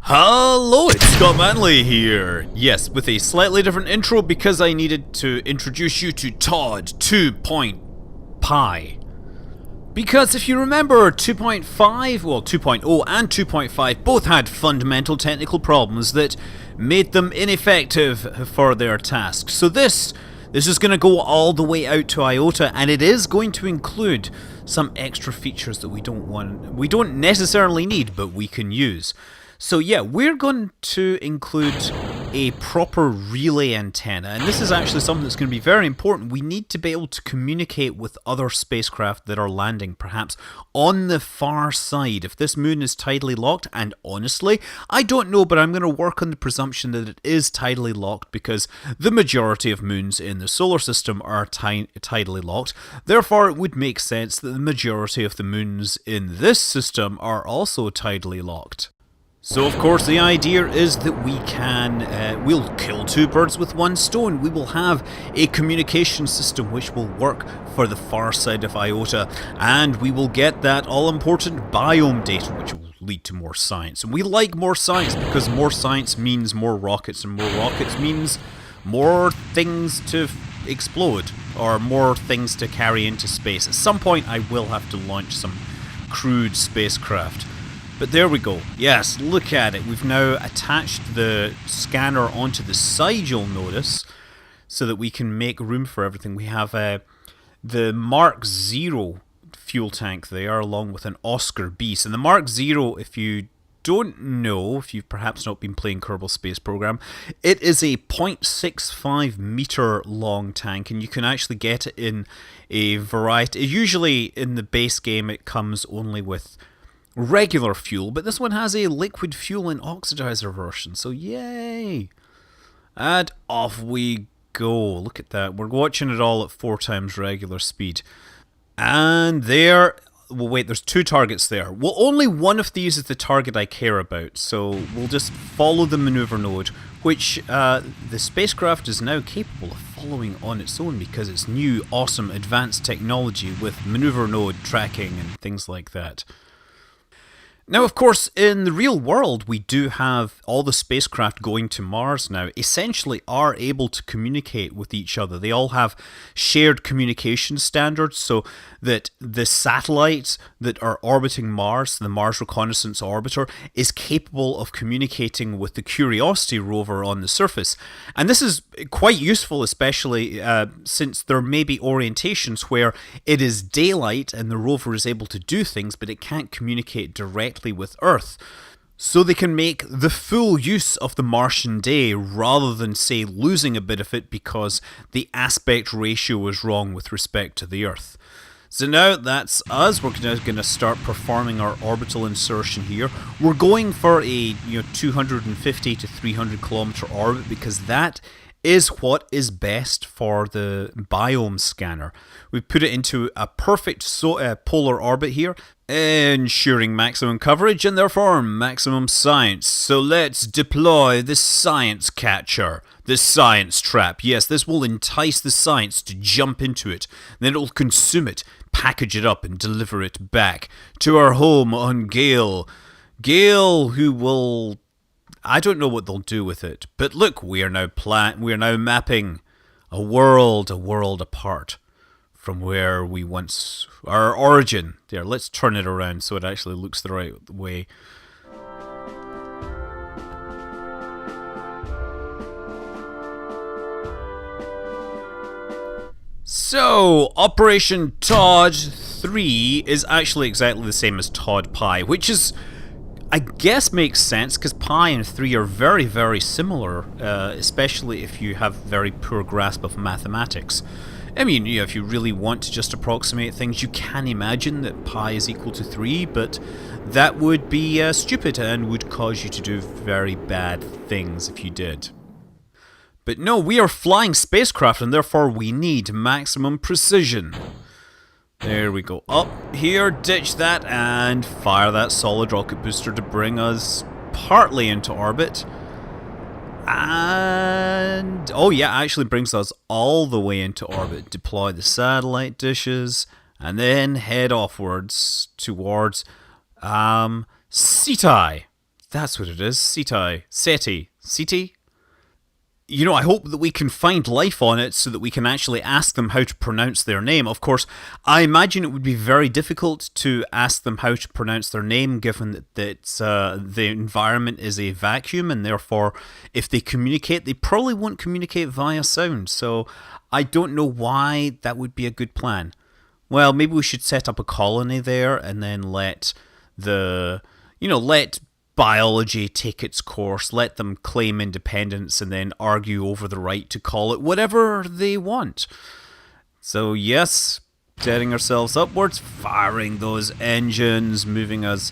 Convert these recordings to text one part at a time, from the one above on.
Hello, it's Scott Manley here. Yes, with a slightly different intro because I needed to introduce you to Todd 2.pi. Because if you remember, 2.5, well 2.0 and 2.5 both had fundamental technical problems that made them ineffective for their task. So this is going to go all the way out to IOTA, and it is going to include some extra features that we don't necessarily need, but we can use. So yeah, we're going to include a proper relay antenna, and this is actually something that's going to be very important. We need to be able to communicate with other spacecraft that are landing, perhaps on the far side. If this moon is tidally locked, and honestly, I don't know, but I'm going to work on the presumption that it is tidally locked because the majority of moons in the solar system are tidally locked. Therefore, it would make sense that the majority of the moons in this system are also tidally locked. So of course the idea is that we can, we'll kill two birds with one stone. We will have a communication system which will work for the far side of IOTA, and we will get that all-important biome data which will lead to more science. And we like more science because more science means more rockets, and more rockets means more things to explode, or more things to carry into space. At some point I will have to launch some crewed spacecraft. But there we go. Yes, look at it. We've now attached the scanner onto the side, you'll notice, so that we can make room for everything. We have the Mark 0 fuel tank there, along with an Oscar B. So the Mark 0, if you don't know, if you've perhaps not been playing Kerbal Space Program, it is a 0.65 meter long tank, and you can actually get it in a variety. Usually in the base game it comes only with regular fuel, but this one has a liquid fuel and oxidizer version, so yay! And off we go. Look at that. We're watching it all at 4 times regular speed. And there, well wait, there's 2 targets there. Well, only one of these is the target I care about, so we'll just follow the maneuver node, which the spacecraft is now capable of following on its own because it's new, awesome, advanced technology with maneuver node tracking and things like that. Now, of course, in the real world, we do have all the spacecraft going to Mars now essentially are able to communicate with each other. They all have shared communication standards so that the satellites that are orbiting Mars, the Mars Reconnaissance Orbiter, is capable of communicating with the Curiosity rover on the surface. And this is quite useful, especially since there may be orientations where it is daylight and the rover is able to do things, but it can't communicate directly with Earth. So they can make the full use of the Martian day rather than, say, losing a bit of it because the aspect ratio is wrong with respect to the Earth. So now that's us. We're now going to start performing our orbital insertion here. We're going for a 250 to 300 kilometer orbit because that is what is best for the biome scanner. We put it into a perfect polar orbit here, ensuring maximum coverage and therefore maximum science. So let's deploy the science catcher, the science trap. Yes, this will entice the science to jump into it. Then it will consume it, package it up and deliver it back to our home on Gale. Gale, who will... I don't know what they'll do with it, but look, we are now mapping a world apart from where we once, our origin. There, let's turn it around so it actually looks the right way. So, Operation Todd 3 is actually exactly the same as Todd Pi, which is, I guess, makes sense because Pi and 3 are very, very similar, especially if you have very poor grasp of mathematics. I mean, if you really want to just approximate things, you can imagine that Pi is equal to 3, but that would be stupid and would cause you to do very bad things if you did. But no, we are flying spacecraft and therefore we need maximum precision. There we go. Up here, ditch that, and fire that solid rocket booster to bring us partly into orbit. And, oh yeah, actually brings us all the way into orbit. Deploy the satellite dishes, and then head offwards towards Ceti. That's what it is. Ceti. Ceti? I hope that we can find life on it so that we can actually ask them how to pronounce their name. Of course, I imagine it would be very difficult to ask them how to pronounce their name given that the environment is a vacuum, and therefore, if they communicate, they probably won't communicate via sound. So I don't know why that would be a good plan. Well, maybe we should set up a colony there and then let biology take its course, let them claim independence, and then argue over the right to call it whatever they want. So yes, setting ourselves upwards, firing those engines, moving us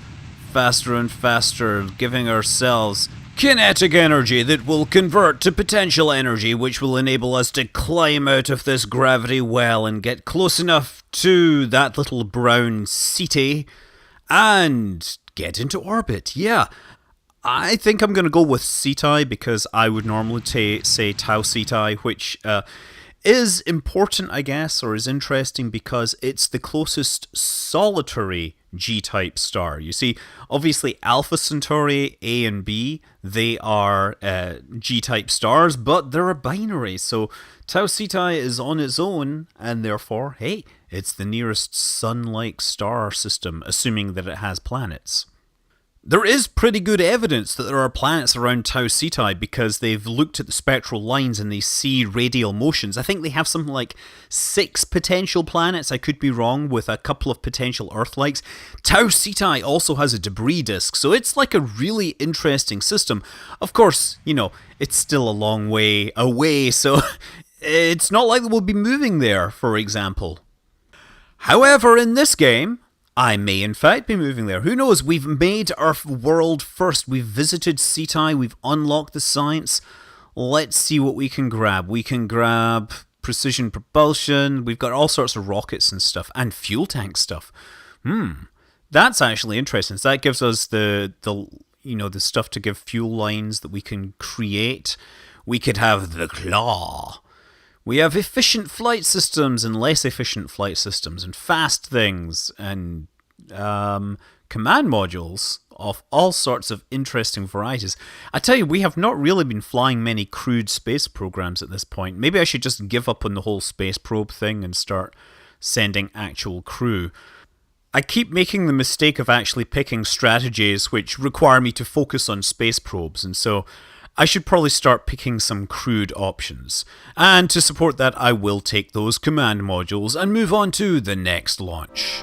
faster and faster, giving ourselves kinetic energy that will convert to potential energy, which will enable us to climb out of this gravity well and get close enough to that little brown Ceti and get into orbit. Yeah, I think I'm going to go with Ceti because I would normally say Tau Ceti, which is important, I guess, or is interesting because it's the closest solitary G-type star. You see, obviously Alpha Centauri A and B, they are G-type stars, but they're a binary. So Tau Ceti is on its own, and therefore, hey, it's the nearest sun-like star system, assuming that it has planets. There is pretty good evidence that there are planets around Tau Ceti because they've looked at the spectral lines and they see radial motions. I think they have something like 6 potential planets, I could be wrong, with a couple of potential Earth-likes. Tau Ceti also has a debris disk, so it's like a really interesting system. Of course, it's still a long way away, so it's not like we'll be moving there, for example. However, in this game, I may in fact be moving there. Who knows? We've made our world first. We've visited Ceti. We've unlocked the science. Let's see what we can grab. We can grab precision propulsion. We've got all sorts of rockets and stuff, and fuel tank stuff. That's actually interesting. So that gives us the stuff to give fuel lines that we can create. We could have the claw. We have efficient flight systems and less efficient flight systems, and fast things, and command modules of all sorts of interesting varieties. I tell you, we have not really been flying many crewed space programs at this point. Maybe I should just give up on the whole space probe thing and start sending actual crew. I keep making the mistake of actually picking strategies which require me to focus on space probes, and so I should probably start picking some crewed options. And to support that, I will take those command modules and move on to the next launch.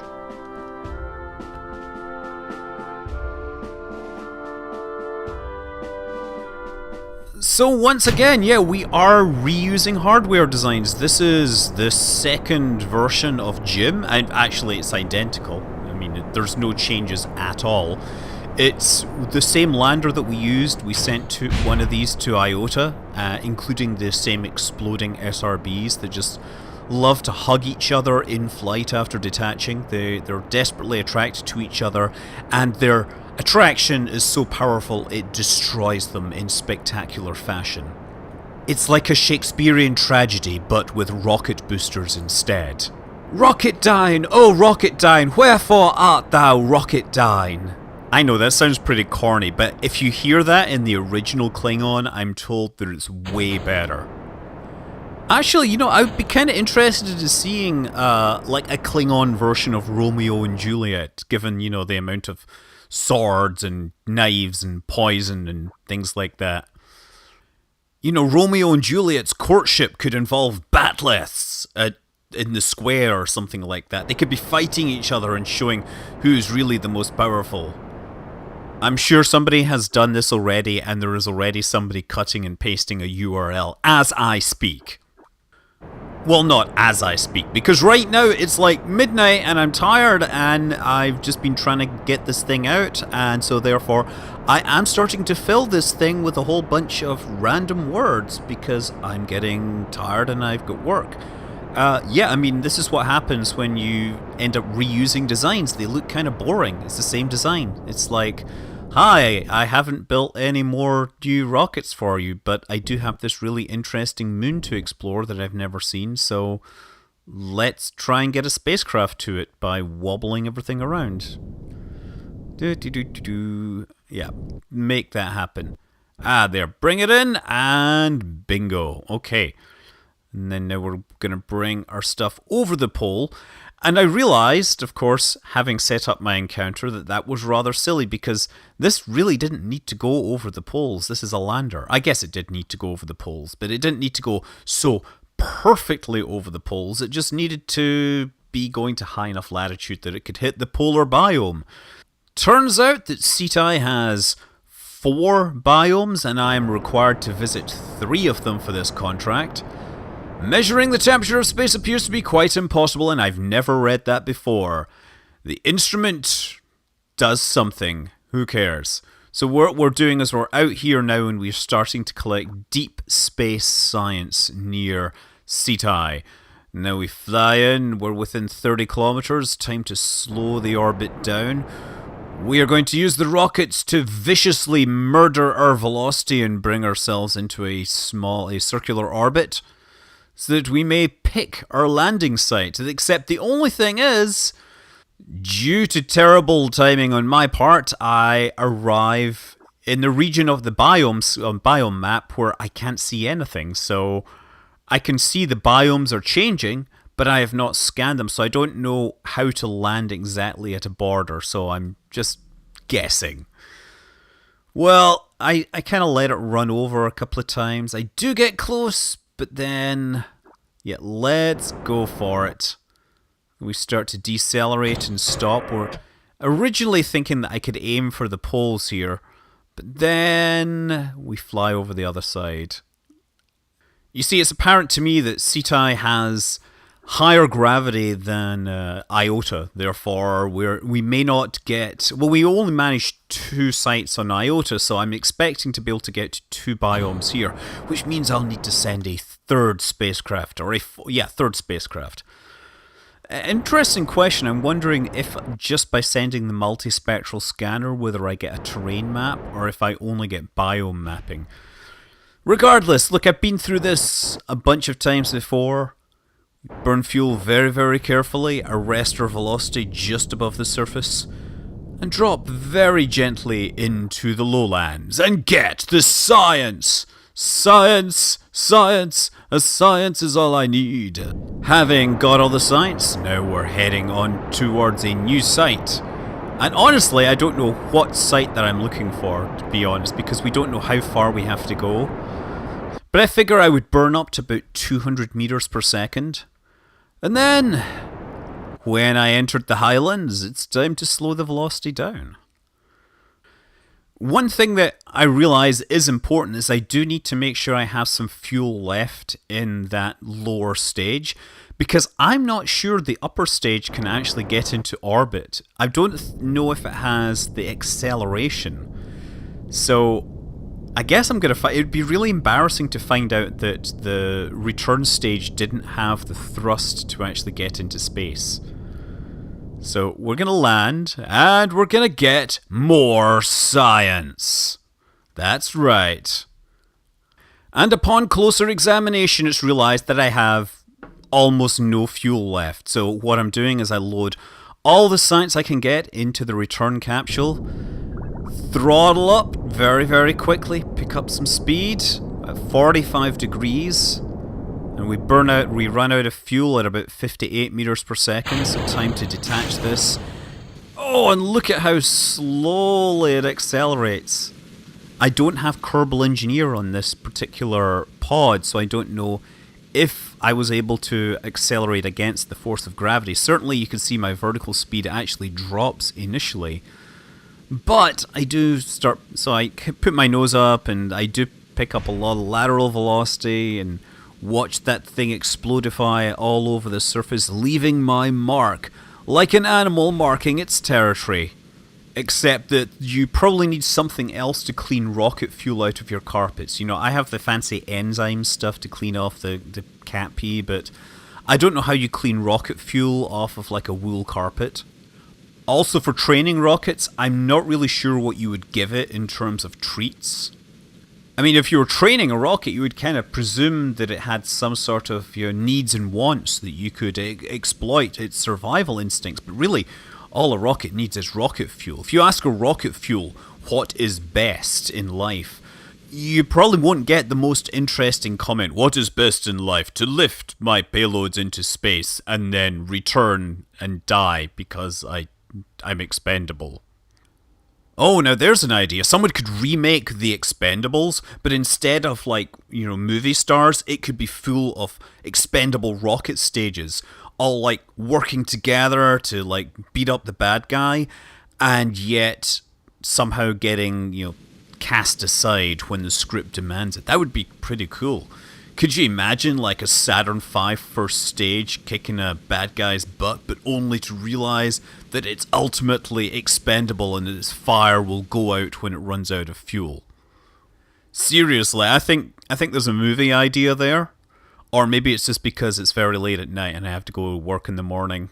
So once again, we are reusing hardware designs. This is the second version of Jim, and actually it's identical. I mean, there's no changes at all. It's the same lander that we used. We sent one of these to Iota, including the same exploding SRBs that just love to hug each other in flight after detaching. They're desperately attracted to each other, and their attraction is so powerful it destroys them in spectacular fashion. It's like a Shakespearean tragedy, but with rocket boosters instead. Rocketdyne, oh Rocketdyne, wherefore art thou Rocketdyne? I know that sounds pretty corny, but if you hear that in the original Klingon, I'm told that it's way better. Actually, I would be kind of interested in seeing like a Klingon version of Romeo and Juliet, given, the amount of swords and knives and poison and things like that. Romeo and Juliet's courtship could involve bat'leths in the square or something like that. They could be fighting each other and showing who's really the most powerful. I'm sure somebody has done this already, and there is already somebody cutting and pasting a URL as I speak. Well, not as I speak, because right now it's like midnight and I'm tired and I've just been trying to get this thing out, and so therefore I am starting to fill this thing with a whole bunch of random words because I'm getting tired and I've got work. This is what happens when you end up reusing designs. They look kind of boring. It's the same design. It's like, hi, I haven't built any more new rockets for you, but I do have this really interesting moon to explore that I've never seen, so let's try and get a spacecraft to it by wobbling everything around. Yeah, make that happen. Ah, there. Bring it in, and bingo. Okay. And then now we're going to bring our stuff over the pole. And I realised, of course, having set up my encounter, that was rather silly because this really didn't need to go over the poles. This is a lander. I guess it did need to go over the poles, but it didn't need to go so perfectly over the poles. It just needed to be going to high enough latitude that it could hit the polar biome. Turns out that Ceti has 4 biomes, and I am required to visit 3 of them for this contract. Measuring the temperature of space appears to be quite impossible, and I've never read that before. The instrument does something. Who cares? So what we're doing is we're out here now, and we're starting to collect deep space science near Ceti. Now we fly in. We're within 30 kilometers. Time to slow the orbit down. We are going to use the rockets to viciously murder our velocity and bring ourselves into a circular orbit, so that we may pick our landing site. Except the only thing is, due to terrible timing on my part, I arrive in the region of the biome map where I can't see anything. So I can see the biomes are changing, but I have not scanned them, so I don't know how to land exactly at a border. So I'm just guessing. Well, I kind of let it run over a couple of times. I do get close, but then, yeah, let's go for it. We start to decelerate and stop. We're originally thinking that I could aim for the poles here, but then we fly over the other side. You see, it's apparent to me that Ceti has higher gravity than Iota. Therefore, we may not get... Well, we only managed 2 sites on Iota, so I'm expecting to be able to get to 2 biomes here, which means I'll need to send a third spacecraft, third spacecraft. Interesting question. I'm wondering if just by sending the multispectral scanner, whether I get a terrain map or if I only get biome mapping. Regardless, look, I've been through this a bunch of times before. Burn fuel very, very carefully, arrest our velocity just above the surface, and drop very gently into the lowlands and get the science! Science! Science! A science is all I need. Having got all the science, now we're heading on towards a new site. And honestly, I don't know what site that I'm looking for, to be honest, because we don't know how far we have to go. But I figure I would burn up to about 200 meters per second. And then, when I entered the highlands, it's time to slow the velocity down. One thing that I realise is important is I do need to make sure I have some fuel left in that lower stage, because I'm not sure the upper stage can actually get into orbit. I don't know if it has the acceleration. So I guess I'm going to find... It would be really embarrassing to find out that the return stage didn't have the thrust to actually get into space. So we're going to land, and we're going to get more science. That's right. And upon closer examination, it's realised that I have almost no fuel left. So what I'm doing is I load all the science I can get into the return capsule, throttle up very, very quickly, pick up some speed at 45 degrees, and we run out of fuel at about 58 meters per second, so time to detach this. Oh, and look at how slowly it accelerates. I don't have Kerbal Engineer on this particular pod, so I don't know if I was able to accelerate against the force of gravity. Certainly you can see my vertical speed actually drops initially. But I do start, so I put my nose up and I do pick up a lot of lateral velocity and watch that thing explodify all over the surface, leaving my mark like an animal marking its territory. Except that you probably need something else to clean rocket fuel out of your carpets. You know, I have the fancy enzyme stuff to clean off the cat pee, but I don't know how you clean rocket fuel off of like a wool carpet. Also, for training rockets, I'm not really sure what you would give it in terms of treats. I mean, if you were training a rocket, you would kind of presume that it had some sort of needs and wants that you could exploit its survival instincts. But really, all a rocket needs is rocket fuel. If you ask a rocket fuel what is best in life, you probably won't get the most interesting comment. What is best in life? To lift my payloads into space and then return and die because I'm expendable. Oh, now there's an idea. Someone could remake The Expendables, but instead of, movie stars, it could be full of expendable rocket stages, all, working together to, beat up the bad guy, and yet somehow getting, cast aside when the script demands it. That would be pretty cool. Could you imagine, a Saturn V first stage kicking a bad guy's butt, but only to realize that it's ultimately expendable and that its fire will go out when it runs out of fuel? Seriously, I think there's a movie idea there. Or maybe it's just because it's very late at night and I have to go to work in the morning.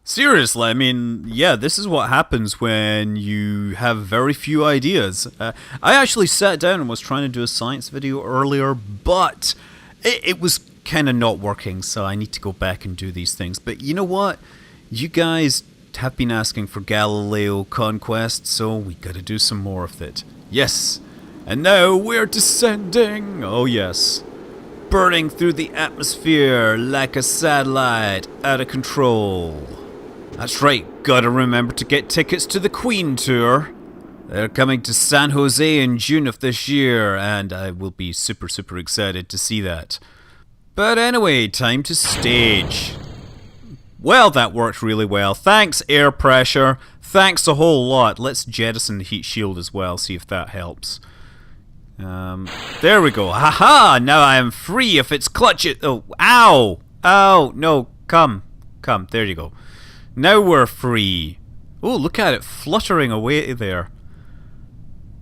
Seriously, I mean, yeah, this is what happens when you have very few ideas. I actually sat down and was trying to do a science video earlier, but it was kind of not working, so I need to go back and do these things. But you know what? You guys have been asking for Galileo Conquest, so we gotta do some more of it. Yes, and now we're descending. Oh yes. Burning through the atmosphere like a satellite out of control. That's right, gotta remember to get tickets to the Queen tour. They're coming to San Jose in June of this year, and I will be super, super excited to see that. But anyway, time to stage. Well, that worked really well. Thanks, air pressure. Thanks a whole lot. Let's jettison the heat shield as well, see if that helps. There we go. Haha! Now I am free if it's clutch it. Oh, ow! Oh, no, come. There you go. Now we're free. Oh, look at it fluttering away there.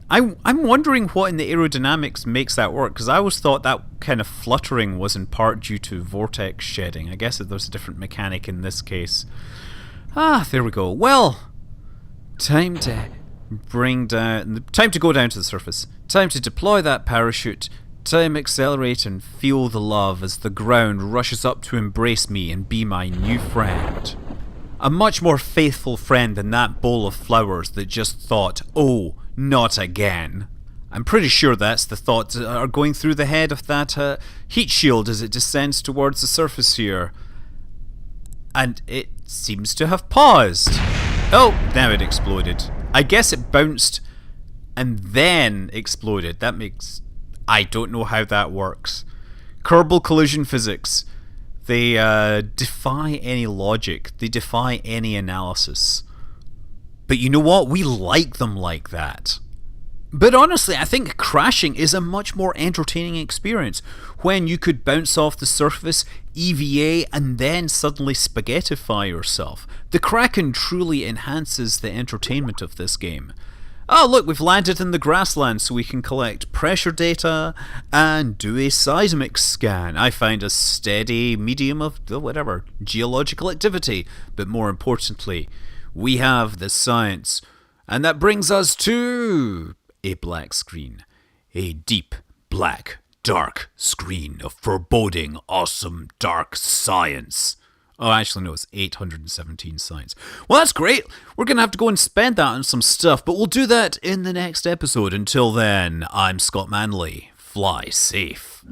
I'm wondering what in the aerodynamics makes that work, because I always thought that kind of fluttering was in part due to vortex shedding. I guess there's a different mechanic in this case. Ah, there we go. Well, time to go down to the surface. Time to deploy that parachute. Time accelerate and feel the love as the ground rushes up to embrace me and be my new friend. A much more faithful friend than that bowl of flowers that just thought, oh, not again. I'm pretty sure that's the thoughts that are going through the head of that heat shield as it descends towards the surface here. And it seems to have paused. Oh, now it exploded. I guess it bounced and then exploded. I don't know how that works. Kerbal collision physics. They defy any logic. They defy any analysis. But you know what? We like them like that. But honestly, I think crashing is a much more entertaining experience when you could bounce off the surface, EVA, and then suddenly spaghettify yourself. The Kraken truly enhances the entertainment of this game. Oh look, we've landed in the grassland so we can collect pressure data and do a seismic scan. I find a steady medium of geological activity. But more importantly, we have the science. And that brings us to a black screen. A deep, black, dark screen of foreboding, awesome, dark science. Oh, actually, no, it's 817 science. Well, that's great. We're going to have to go and spend that on some stuff, but we'll do that in the next episode. Until then, I'm Scott Manley. Fly safe.